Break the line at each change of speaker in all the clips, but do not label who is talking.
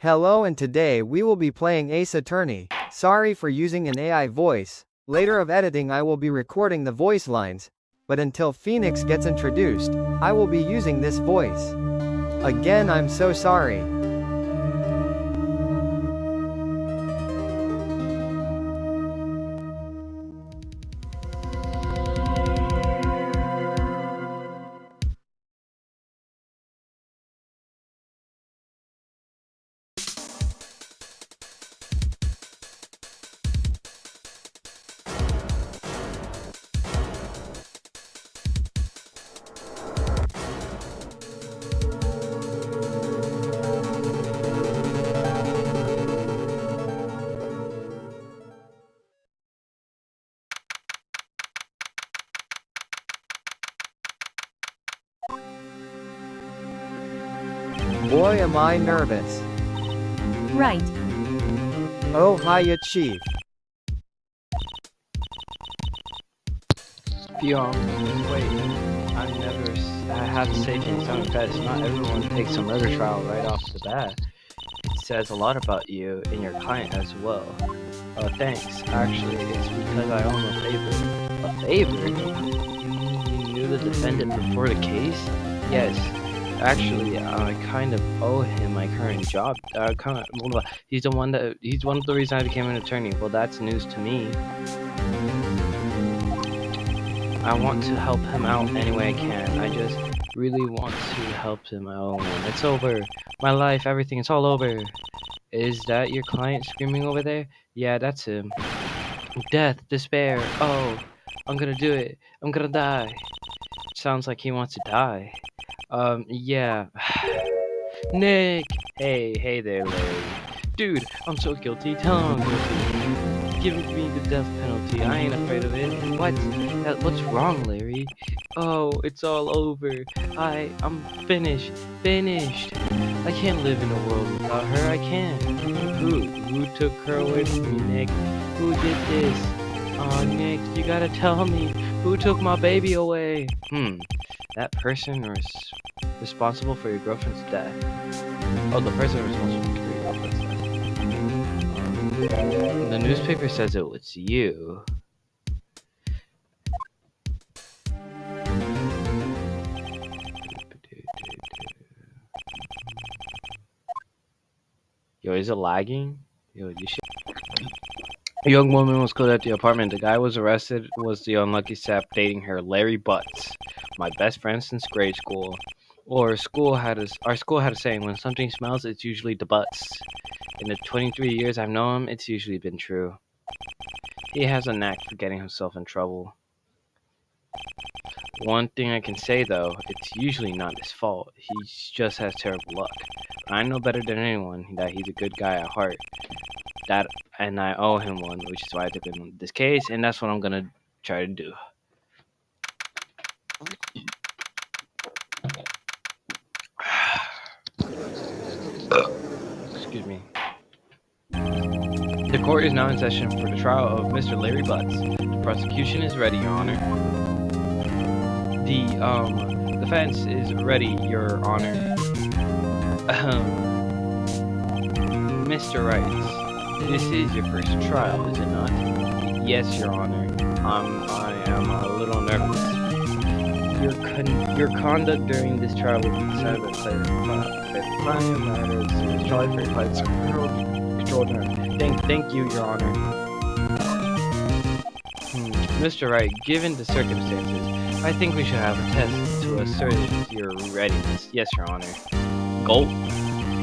Hello, and today we will be playing Ace Attorney. Sorry for using an AI voice. Later of editing I will be recording the voice lines, but until Phoenix gets introduced, I will be using this voice. Again, I'm so sorry. Boy, am I nervous.
Right.
Oh, hiya, Chief.
Yo, wait. I have to say things on confess. Not everyone takes a murder trial right off the bat. It says a lot about you and your client as well. Thanks. Actually, it's because I owe him a favor. A favor? You knew the defendant before the case? Yes. Actually, I kind of owe him my current job. He's one of the reasons I became an attorney. Well, that's news to me. I want to help him out any way I can. I just really want to help him out. It's over. My life, everything, it's all over. Is that your client screaming over there? Yeah, that's him. Death, despair. Oh, I'm gonna do it. I'm gonna die. Sounds like he wants to die. Yeah. Nick! Hey there, Larry. Dude, I'm so guilty. Tell him I'm guilty. Give me the death penalty. I ain't afraid of it. What's wrong, Larry? Oh, it's all over. I'm finished. I can't live in a world without her. I can't. Who took her away from me, Nick? Who did this? Oh, Nick, you gotta tell me. Who took my baby away? That person was responsible for your girlfriend's death. Oh, the person responsible for your girlfriend's death. The newspaper says it was you. Yo, is it lagging? Yo, you should. A young woman was killed at the apartment. The guy was arrested was the unlucky sap dating her, Larry Butts, my best friend since grade school. Our school had a saying: when something smells, it's usually the butts. In the 23 years I've known him, it's usually been true. He has a knack for getting himself in trouble. One thing I can say though, it's usually not his fault. He just has terrible luck. But I know better than anyone that he's a good guy at heart. And I owe him one, which is why I took him on this case, and that's what I'm gonna try to do. Excuse me. The court is now in session for the trial of Mr. Larry Butts. The prosecution is ready, Your Honor. The defense is ready, Your Honor. Mr. Wright. This is your first trial, is it not? Yes, Your Honor. I am a little nervous. Your conduct during this trial will be decided by the client matters. Charge for client's control. Thank you, Your Honor. Mr. Wright, given the circumstances, I think we should have a test to assert your readiness. Yes, Your Honor. Gulp,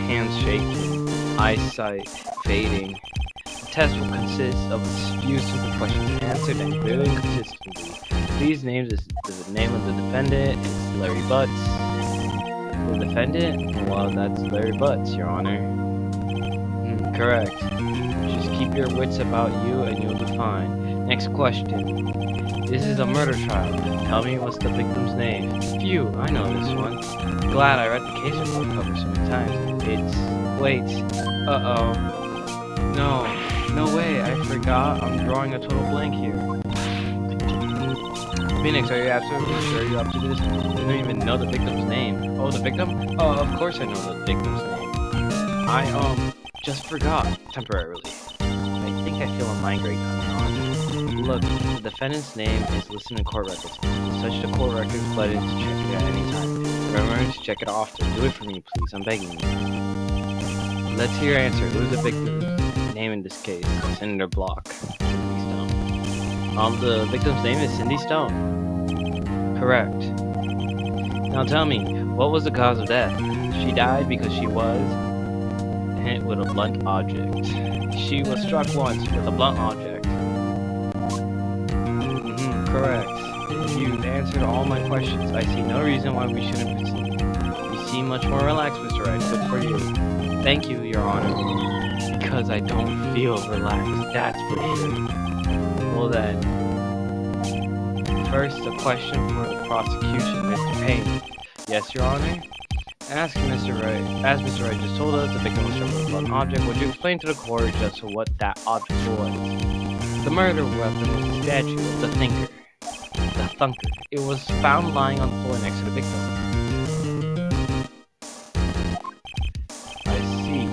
hands shaking, eyesight fading. The test will consist of a few simple questions answered and clearly and consistently. Please name the name of the defendant. It's Larry Butts. The defendant? Well, that's Larry Butts, Your Honor. Correct. Just keep your wits about you and you'll be fine. Next question. This is a murder trial. Tell me what's the victim's name. Phew, I know this one. Glad I read the case report cover so many times. Wait. Uh-oh. No way, I forgot. I'm drawing a total blank here. Phoenix, are you absolutely sure you're up to this? You don't even know the victim's name. Oh, the victim? Oh, of course I know the victim's name. I just forgot temporarily. I think I feel a migraine coming on. Look, the defendant's name is listed in court records. Just touch the court records button to check it at any time. Remember to check it often. Do it for me, please. I'm begging you. Let's hear your answer. Who's the victim's name in this case? Cinder Block. Cindy Stone. The victim's name is Cindy Stone. Correct. Now tell me, what was the cause of death? She died because she was hit with a blunt object. She was struck once with a blunt object. Correct. You've answered all my questions. I see no reason why we shouldn't proceed. You seem much more relaxed, Mr. Wright. Good for you. Thank you, Your Honor. Because I don't feel relaxed, that's for sure. Well then, first a question for the prosecution, Mr. Payne. Yes, Your Honor? As Mr. Wright just told us, the victim was struck with a blunt object. Would you explain to the court just what that object was? The murder weapon was a statue of the Thinker. The Thunker. It was found lying on the floor next to the victim. I see.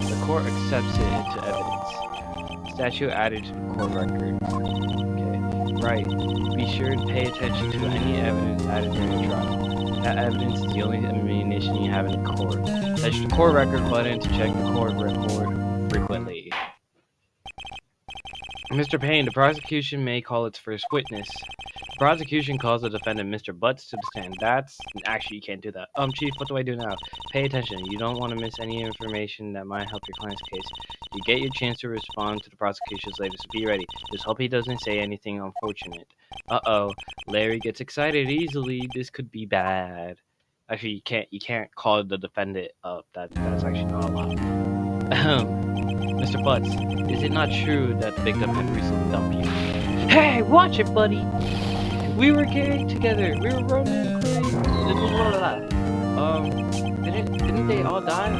The court accepts it into evidence. Statue added to the court record. Okay. Right. Be sure to pay attention to any evidence added during the trial. That evidence is the only ammunition you have in the court. Touch the court record button to check the court record frequently. Mr. Payne, the prosecution may call its first witness. The prosecution calls the defendant Mr. Butts to the stand. Actually, you can't do that. Chief, what do I do now? Pay attention. You don't want to miss any information that might help your client's case. You get your chance to respond to the prosecution's later, so be ready. Just hope he doesn't say anything unfortunate. Uh-oh. Larry gets excited easily. This could be bad. Actually, you can't call the defendant up. That's actually not allowed. Mr. Butts, is it not true that the victim had recently dumped you? Hey, watch it, buddy! We were gay together. We were romantically. Didn't they all die?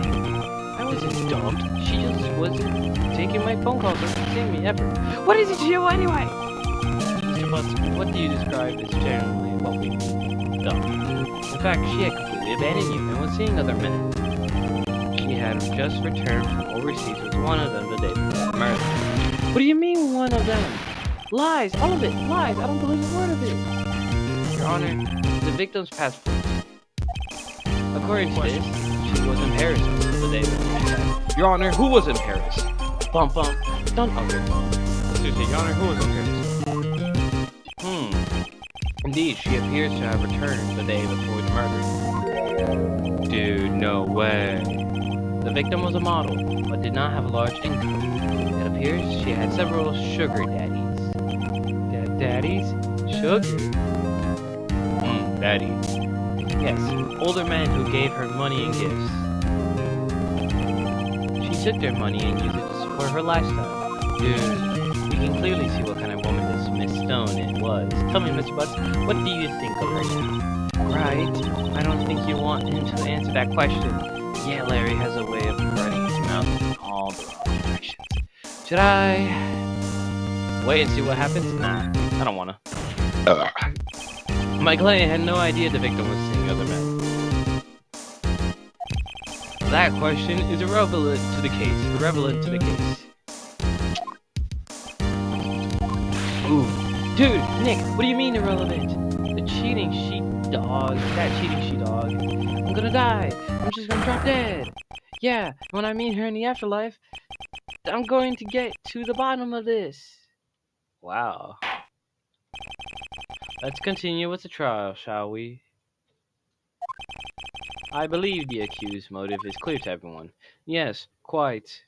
I wasn't dumped. She just wasn't taking my phone calls or seeing me ever. What is it to you anyway? Mr. Butts, what do you describe as generally what we done? In fact, she had completely abandoned you and was seeing other men. She had just returned from overseas with one of them the day before the murder. What do you mean, one of them? Lies! All of it! Lies! I don't believe a word of it! Your Honor, the victim's passport. According to this, she was in Paris the day before she died. Your Honor, who was in Paris? Bump bump. Don't okay. Excuse me, Your Honor, who was in Paris? Indeed, she appears to have returned the day before the murder. Dude, no way. The victim was a model, but did not have a large income. It appears she had several sugar daddies. Daddies? Sugar? Daddies. Yes, older men who gave her money and gifts. She took their money and used it to support her lifestyle. Dude, you can clearly see what kind of woman this Miss Stone it was. Tell me, Mr. Butts, what do you think of her now? Right? I don't think you want him to answer that question. Yeah, Larry has a way of running his mouth in all the wrong directions. Should I wait and see what happens? Nah, I don't wanna. My client had no idea the victim was seeing other men. That question is irrelevant to the case. Ooh, dude, Nick, what do you mean irrelevant? That cheating sheepdog. I'm gonna die. I'm just gonna drop dead. Yeah, when I meet her in the afterlife, I'm going to get to the bottom of this. Wow. Let's continue with the trial, shall we? I believe the accused's motive is clear to everyone. Yes, quite.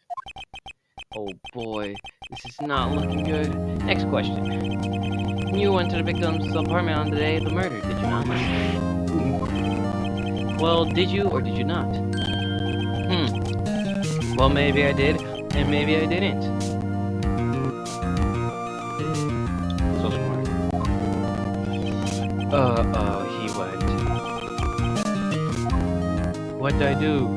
Oh boy, this is not looking good. Next question. You went to the victim's apartment on the day of the murder, did you not? Well, did you or did you not? Well, maybe I did, and maybe I didn't. So smart. He went. What did I do?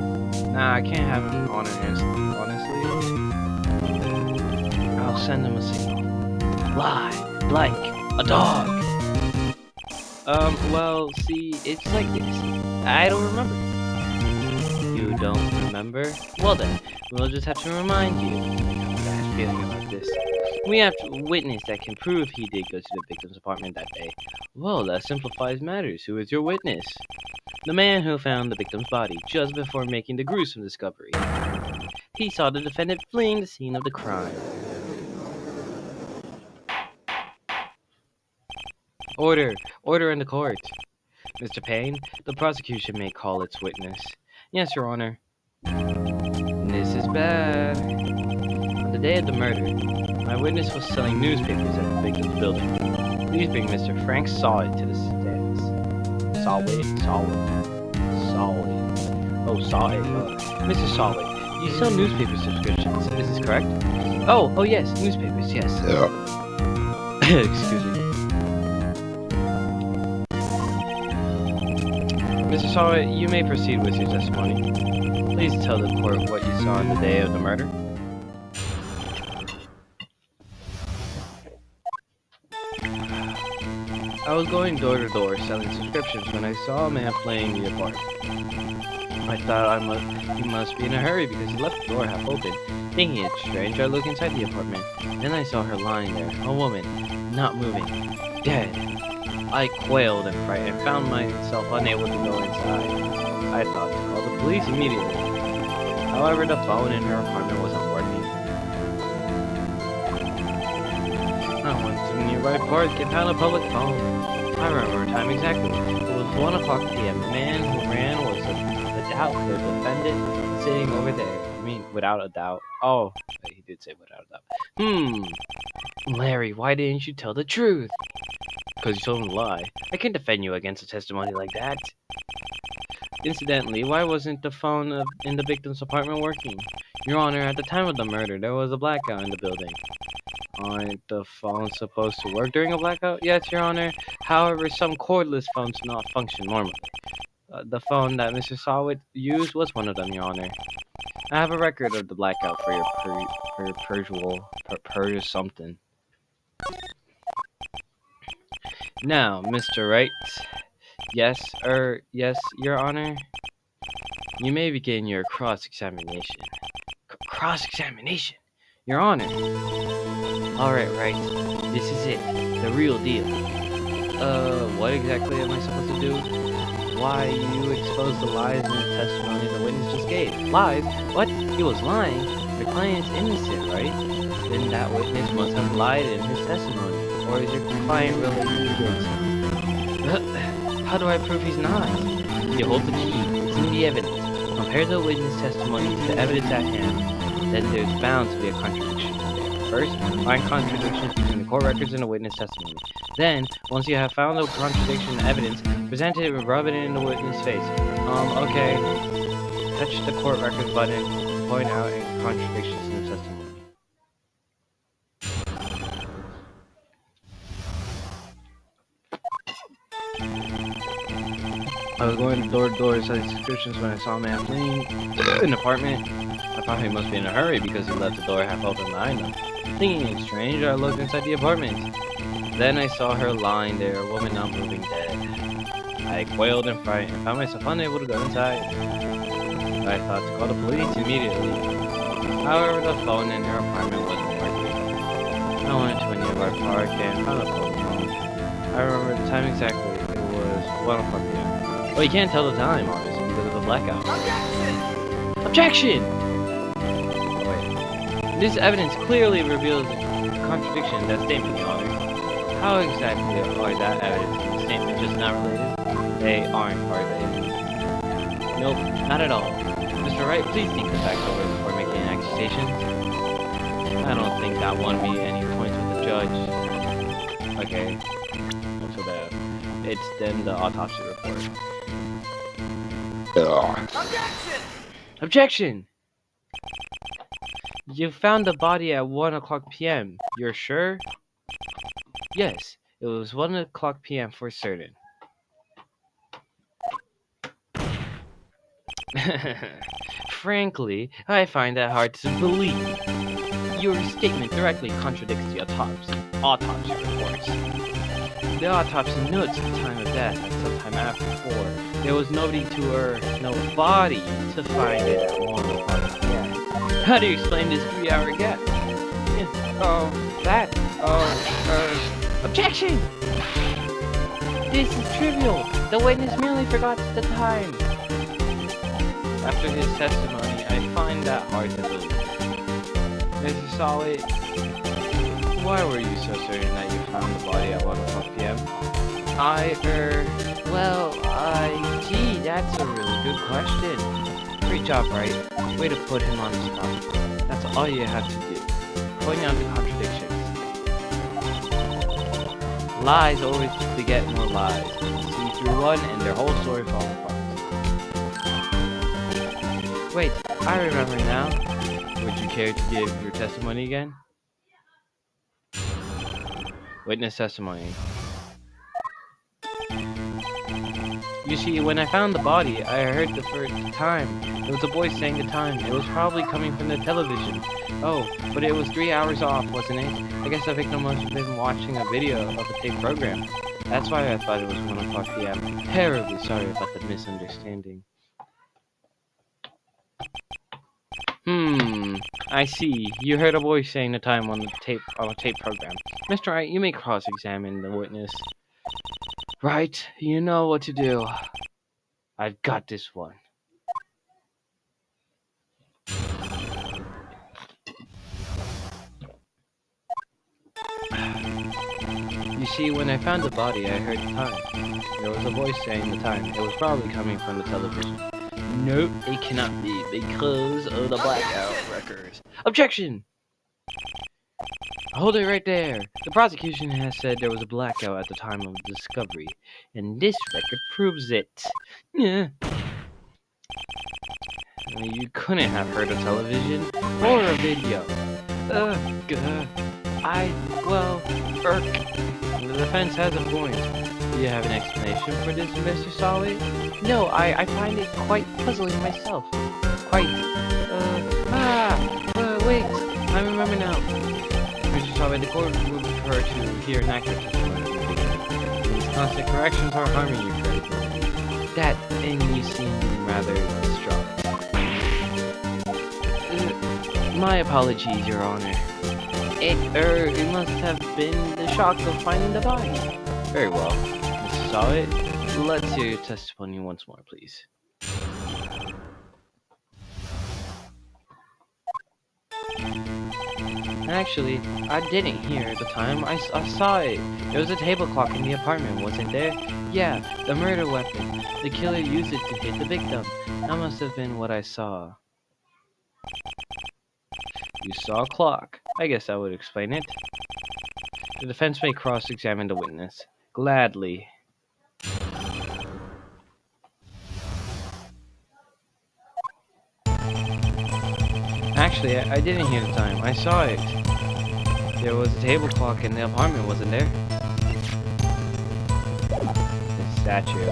Nah, I can't have him on her hands, honestly. I'll send him a signal. Lie, like a dog. Well, see, it's like this. I don't remember. You don't remember? Well then, we'll just have to remind you. I have a bad feeling about this. We have a witness that can prove he did go to the victim's apartment that day. Well, that simplifies matters. Who is your witness? The man who found the victim's body just before making the gruesome discovery. He saw the defendant fleeing the scene of the crime. Order! Order in the court! Mr. Payne, the prosecution may call its witness. Yes, Your Honor. This is bad. On the day of the murder, my witness was selling newspapers at the victim's building. Please bring Mr. Frank Sawit to the stands. Sawit. Oh, Sawit. Mr. Sawit, you sell newspaper subscriptions, is this correct? Oh yes, newspapers, yes. Excuse me. Mr. Sawit, you may proceed with your testimony. Please tell the court what you saw on the day of the murder. I was going door to door selling subscriptions when I saw a man playing the apartment. I thought he must be in a hurry because he left the door half open. Thinking it strange, I looked inside the apartment. Then I saw her lying there, a woman, not moving, dead. I quailed in fright and found myself unable to go inside. I thought to call the police immediately. However, the phone in her apartment wasn't working. I went to the nearby park and found a public phone. I remember time exactly. It was 1 o'clock p.m. The man who ran was without the defendant sitting over there. I mean, without a doubt. Oh, he did say without a doubt. Larry, why didn't you tell the truth? Because you told him to lie. I can't defend you against a testimony like that. Incidentally, why wasn't the phone in the victim's apartment working? Your Honor, at the time of the murder, there was a blackout in the building. Aren't the phones supposed to work during a blackout? Yes, Your Honor. However, some cordless phones do not function normally. The phone that Mr. Sawit used was one of them, Your Honor. I have a record of the blackout for your purge something. Now, Mr. Wright. Yes, Your Honor. You may begin your cross-examination. Cross-examination? Your Honor. Alright, right. This is it. The real deal. What exactly am I supposed to do? Why, you exposed the lies in the testimony the witness just gave. Lies? What? He was lying? Your client's innocent, right? Then that witness must have lied in his testimony. Or is your client really guilty? How do I prove he's not? You hold the key. It's in the evidence. Compare the witness testimony to the evidence at hand. Then there's bound to be a contradiction. First, find contradictions between the court records and the witness testimony. Then, once you have found the contradiction in the evidence, present it and rub it in the witness' face. Okay. Touch the court records button, point out any contradictions in the testimony. I was going door to door selling subscriptions when I saw a man fleeing an apartment. I thought he must be in a hurry because he left the door half open behind him. Thinking it strange, I looked inside the apartment. Then I saw her lying there, a woman not moving, dead. I quailed in fright and found myself unable to go inside. I thought to call the police immediately. However, the phone in her apartment wasn't working. I went to a nearby park and found a phone. I remember the time exactly. It was 1 o'clock p.m. Well, you can't tell the time, obviously, because of the blackout. Objection! Wait. This evidence clearly reveals a contradiction in that statement, Your Honor. How exactly are that evidence and the statement just not related? They aren't, are they? Nope, not at all. Mr. Wright, please think the facts over before making an accusation. I don't think that won me any points with the judge. Okay. Not so bad. It's then the autopsy report. Objection! Objection! You found the body at 1 o'clock p.m. You're sure? Yes, it was 1 o'clock p.m. for certain. Frankly, I find that hard to believe. Your statement directly contradicts the autopsy reports. The autopsy notes the time of death at sometime after 4. There was nobody no body to find it at 1 o'clock p.m. How do you explain this 3-hour gap? Objection! This is trivial. The witness merely forgot the time. After his testimony, I find that hard to believe. Mr. Solid, why were you so certain that you found the body at 1 o'clock p.m.? Gee, that's a really good question. Great job, right? Way to put him on the spot. That's all you have to do. Point out the contradictions. Lies always beget more lies. See through one and their whole story falls apart. Wait, I remember now. Would you care to give your testimony again? Witness testimony. You see, when I found the body, I heard the first time. It was a voice saying the time. It was probably coming from the television. Oh, but it was 3 hours off, wasn't it? I guess the victim must have been watching a video of a tape program. That's why I thought it was 1 o'clock p.m. Terribly sorry about the misunderstanding. I see. You heard a voice saying the time on a tape program. Mr. Wright, you may cross-examine the witness. Right, you know what to do. I've got this one. You see, when I found the body, I heard the time. There was a voice saying the time. It was probably coming from the television. Nope, it cannot be because of the blackout records. Objection! Hold it right there. The prosecution has said there was a blackout at the time of the discovery, and this record proves it. Yeah. You couldn't have heard a television or a video. The defense has a point. Do you have an explanation for this, Mr. Solid? No, I find it quite puzzling myself. Wait, I remember now. Mr. Solid, the court would prefer to hear an accurate testimony. These constant corrections are harming your credibility. That, and you seem rather distraught. My apologies, Your Honor. It must have been the shock of finding the body. Very well, Mr. Solid. Let's hear your testimony once more, please. Actually, I didn't hear at the time. I saw it. There was a table clock in the apartment, wasn't there? Yeah, the murder weapon. The killer used it to hit the victim. That must have been what I saw. You saw a clock. I guess that would explain it. The defense may cross-examine the witness. Gladly. Actually, I didn't hear the time. I saw it. There was a table clock in the apartment, wasn't there? The statue.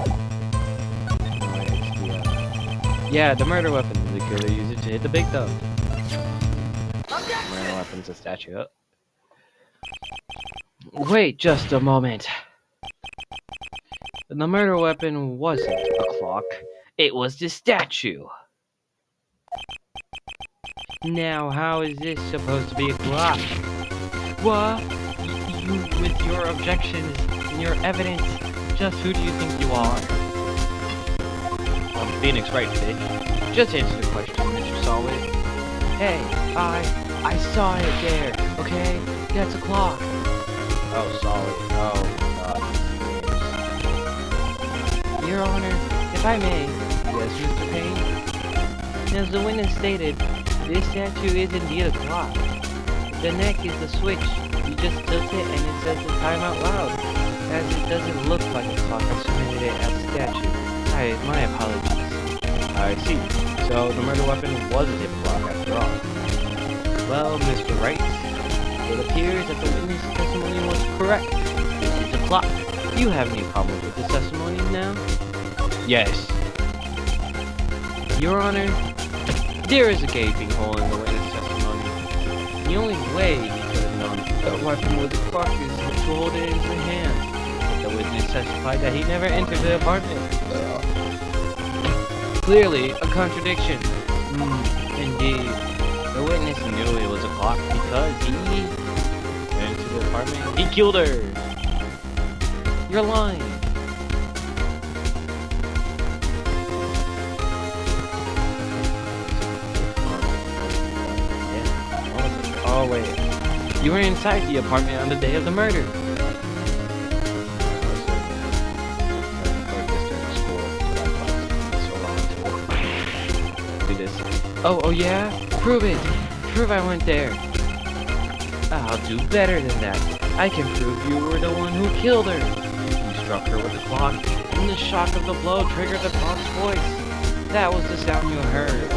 Yeah, the murder weapon. The killer used it to hit the victim. Murder weapon's a statue. Wait just a moment. The murder weapon wasn't a clock. It was the statue. Now, how is this supposed to be a clock? What? You, with your objections and your evidence, just who do you think you are? I'm Phoenix Wright, bitch. Just answer the question, Mr. Solid. Hey, I saw it there, okay? That's a clock. Oh, Solid. Oh, God. Your Honor, if I may. Yes, Mr. Payne? As the witness stated, this statue is indeed a clock. The neck is the switch. You just tilt it and it says the time out loud. As it doesn't look like a clock, I submitted it as a statue. My apologies. I see. So the murder weapon wasn't a clock after all. Well, Mr. Wright, it appears that the witness' testimony was correct. This is a clock. Do you have any problem with this testimony now? Yes. Your Honor, there is a gaping hole in the witness' testimony. The only way he could have known that weapon was a clock is to hold it in his hand. testified that he never entered the apartment. Clearly, a contradiction. Indeed. The witness knew it was a clock because he went into the apartment. He killed her. You're lying. Oh wait, you were inside the apartment on the day of the murder. Do this. Oh yeah? Prove it. Prove I went there. I'll do better than that. I can prove you were the one who killed her. You struck her with the clock, and the shock of the blow triggered the clock's voice. That was the sound you heard.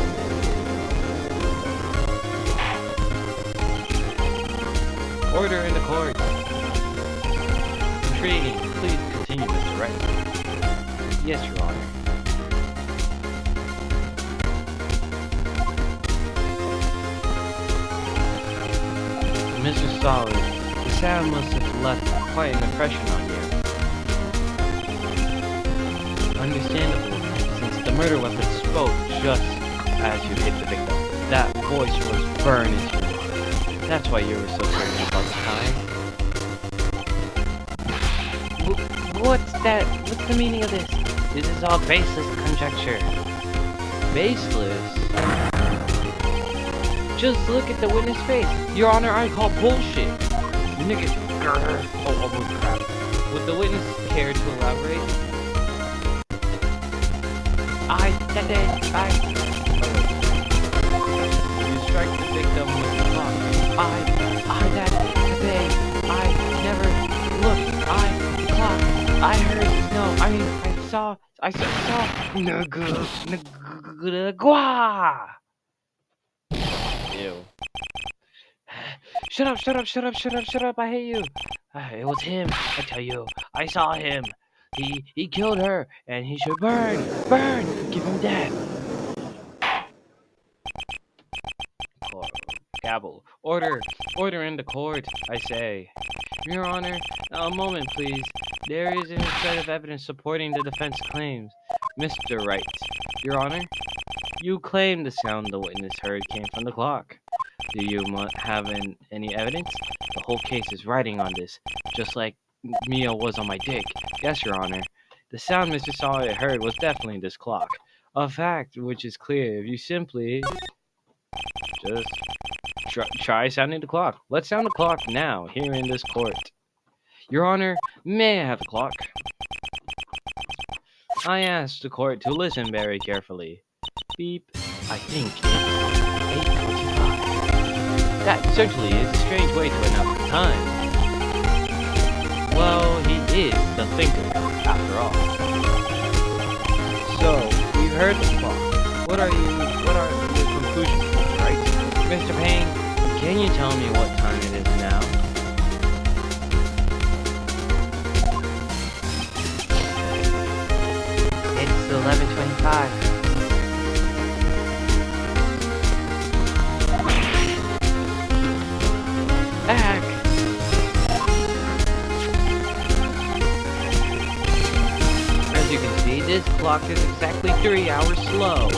Order in the court. Intriguing. Please continue, Mr. Wright. Yes, Your Honor. Mr. Solid, the sound must have left quite an impression on you. Understandable, since the murder weapon spoke just as you hit the victim. That voice was burned into your mind. That's why you were so certain about the time. What's that? What's the meaning of this? This is all baseless conjecture. Baseless? Just look at the witness face. Your Honor, I call bullshit. Nigga. Oh, crap. Would the witness care to elaborate? You strike the victim with the clock. I saw. Ew. Shut up, I hate you. It was him, I tell you. I saw him. He killed her, and he should burn, give him death. Gavel. Order in the court, I say. Your Honor, a moment please. There is a set of evidence supporting the defense claims. Mr. Wright, Your Honor, you claim the sound the witness heard came from the clock. Do you have any evidence? The whole case is riding on this, just like Mia was on my dick. Yes, Your Honor. The sound Mr. Sawyer heard was definitely this clock. A fact which is clear if you simply just try sounding the clock. Let's sound the clock now, here in this court. Your Honor, may I have the clock? I ask the court to listen very carefully. Beep. I think it's 8:45. That certainly is a strange way to announce the time. Well, he is the thinker, after all. So, we've heard the clock. What are your conclusions, right? Mr. Payne, can you tell me what time it is now? It's 11:25. Back! As you can see, this clock is exactly 3 hours slow.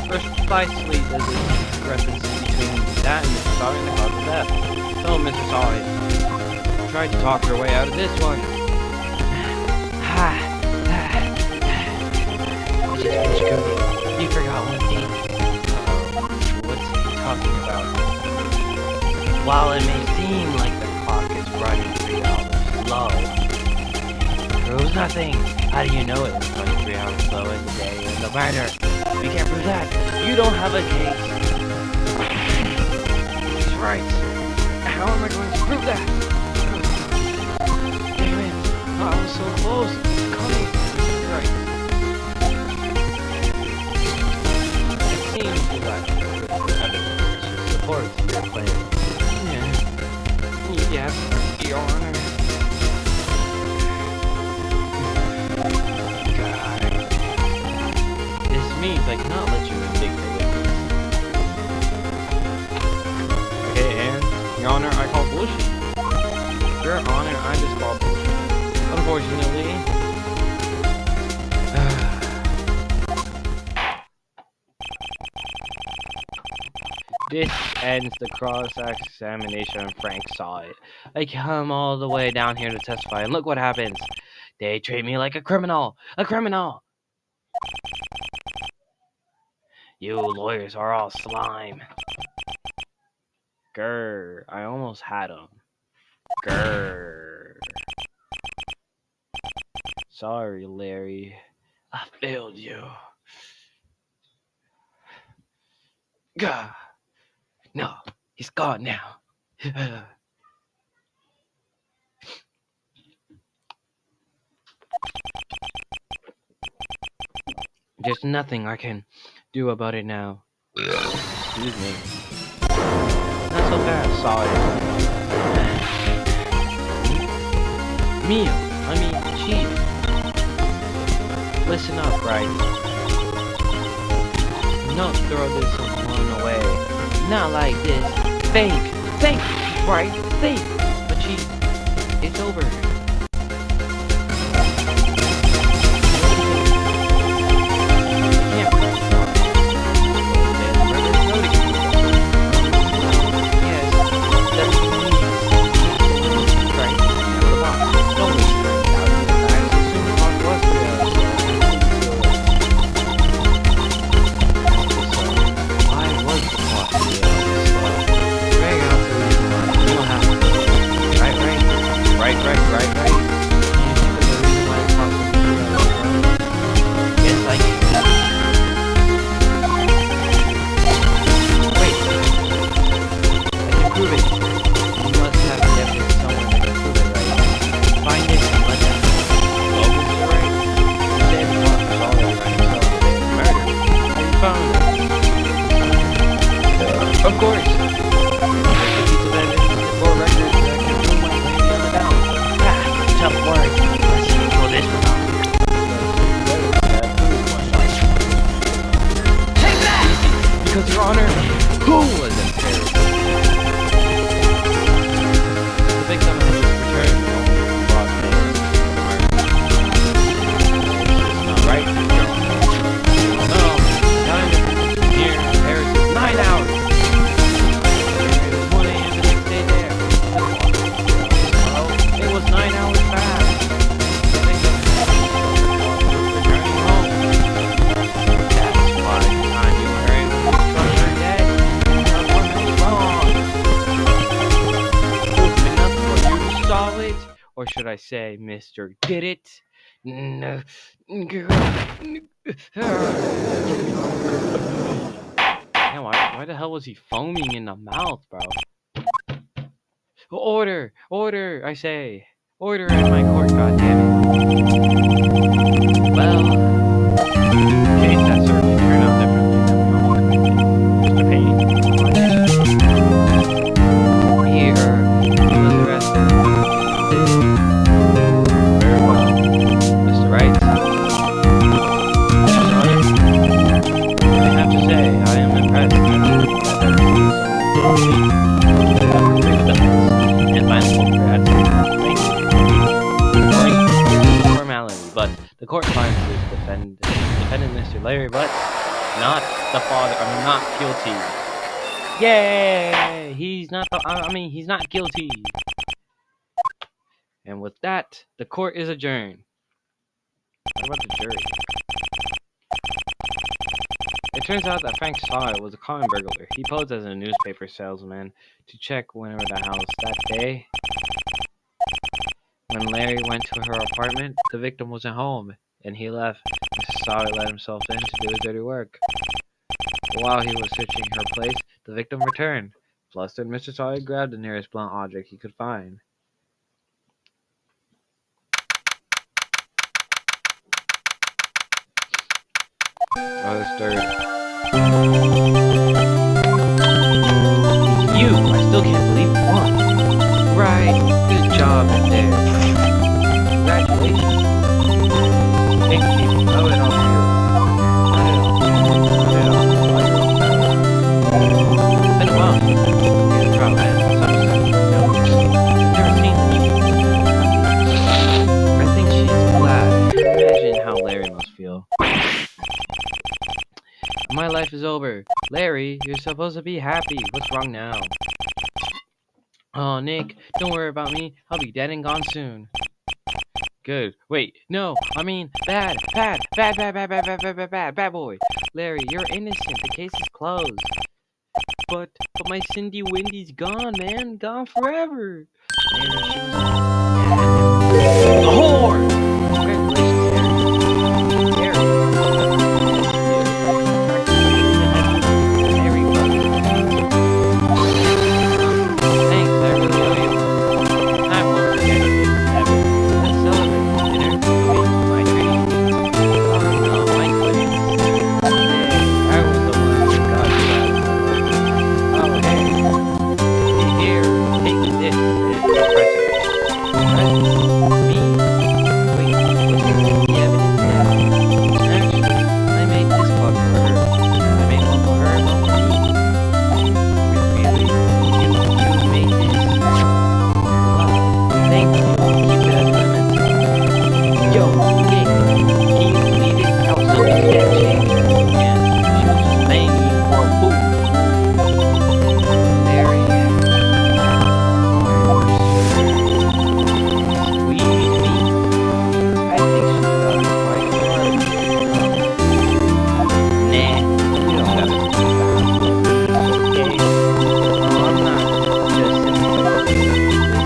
Precisely the discrepancy between that and Mr. Sawyer and the cause of death. So, Mr. Sawyer, try to talk your way out of this one. You forgot one thing. What's he talking about? While it may seem like the clock is running 3 hours slow, it proves nothing. How do you know it was running 3 hours slow in the day of the murder? You can't prove that. You don't have a case. He's right. How am I going to prove that? Damn it. I was so close. It's coming. He's right. It seems you lack evidence to support your claim. Yes, Your Honor. God. This means I cannot let you indict the witness. Okay, and Your Honor, I call bullshit. Your Honor, I just call bullshit. unfortunately. This ends the cross-examination and Frank saw it. I come all the way down here to testify, and look what happens. They treat me like a criminal! A criminal! You lawyers are all slime. Grr, I almost had him. Grr. Sorry, Larry. I failed you. Gah. No, he's gone now. There's nothing I can do about it now. Excuse me. Not so fast, sorry. Mia, I mean, Chief. Listen up, right? Don't throw this one away. Not like this. Think, right? Think. But Chief, it's over. Of course. There's a piece of evidence with 4 records that can prove my claim beyond a doubt. Tough work. Let's see for this one. Take that! Because, Your Honor, who was a terrorist? The victim has returned from Las Vegas. It's not right, Your Honor. No, time here in Paris is 9 hours. It was 9 hours fast. The victim returning home. That's why the time you were in the structure dead. Someone was wrong. Enough for you to solve it, or should I say, Mr. Did It? No. Man, why the hell was he foaming in the mouth, bro? Order! Order, I say! Order in my court, goddammit! Well, case that certainly turned out differently than we all expected. Mr. Payne? Here, he was arrested. Very well. Mr. Wright? Mr. Carter? I have to say, I am impressed. And final congrats. Thank you. Formality, but the court finds this defendant Mr. Larry, but not the father. I'm not guilty. Yay! He's not. He's not guilty. And with that, the court is adjourned. What about the jury? It turns out that Frank Sawyer was a common burglar. He posed as a newspaper salesman to check whenever the house that day. When Larry went to her apartment, the victim wasn't home, and he left. Mr. Sawyer let himself in to do his dirty work. While he was searching her place, the victim returned. Flustered, Mr. Sawyer grabbed the nearest blunt object he could find. Oh, it's dirty. You! I still can't believe you won. Right. Good job in there. Congratulations. Thank you. Oh, it all you. Not at all. It's been a while since the trial had never seen the I think over. Larry, you're supposed to be happy. What's wrong now? Oh, Nick, don't worry about me. I'll be dead and gone soon. Good. Wait, no, I mean bad boy. Larry, you're innocent. The case is closed. But my Cindy Windy's gone, man. Gone forever. Maybe she was a whore! Congratulations, Harry. Thanks, I really owe you one. I won't forget it ever. Let's celebrate dinner. My dream. Oh no, my goodness. Hey, I was the one who got that. Oh hey. Here, take this. It's a present. What? Me? Wait, what's the evidence now? Actually, I made this clock for her. I made one for her and one for me. Really? You made this? Wow, thank you. Keep it as lemons. Yo, Nick, can you believe it? How Zoe's dead changed? Yeah, she was just playing me for a fool. Mary, squeeze me. I think she got quite a lot of Nah, you don't gotta do that. Okay. I'm not just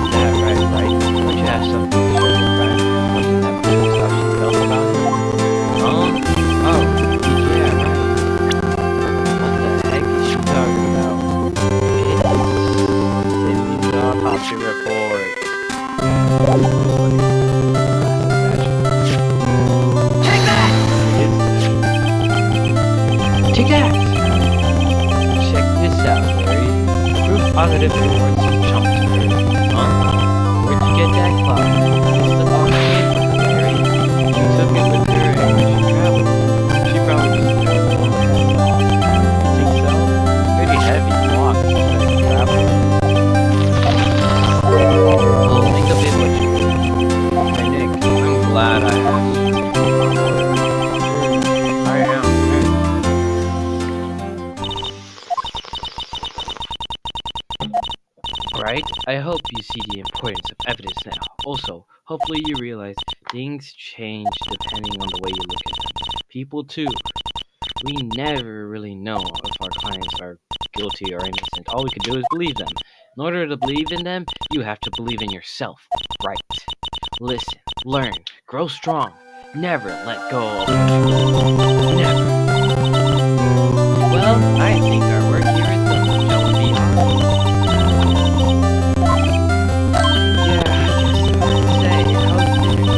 is that right? Don't you have something to show your friend? Something that proves how she felt about you? Oh, yeah, right. What the heck is she talking about? It's Cindy's autopsy report. Take that! Take that! Check this out, Larry. Proof positive reports some chunk to her. Huh? Where'd you get that clock? It's the clock she gave her, Larry. She took it with her and when she traveled. She probably just took it home. You think so? Pretty heavy clock to travel. Well, think of it what you will. Hey Nick, I'm glad I asked you. I am. Right? I hope you see the importance of evidence now. Also, hopefully you realize things change depending on the way you look at them. People too. We never really know if our clients are guilty or innocent. All we can do is believe them. In order to believe in them, you have to believe in yourself. Right. Listen, learn, grow strong. Never let go of what you believe. Never. Well, I think our work here is done. Shall we be honest? Yeah, I guess I would say, how's dinner?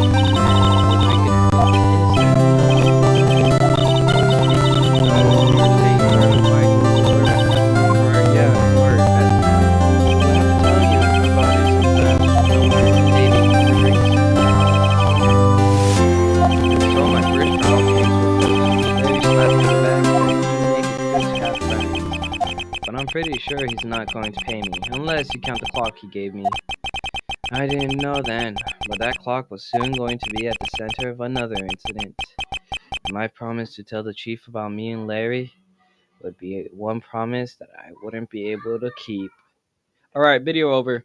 I'm pretty sure he's not going to pay me, unless you count the clock he gave me. I didn't know then, but that clock was soon going to be at the center of another incident. My promise to tell the chief about me and Larry would be one promise that I wouldn't be able to keep. Alright, video over.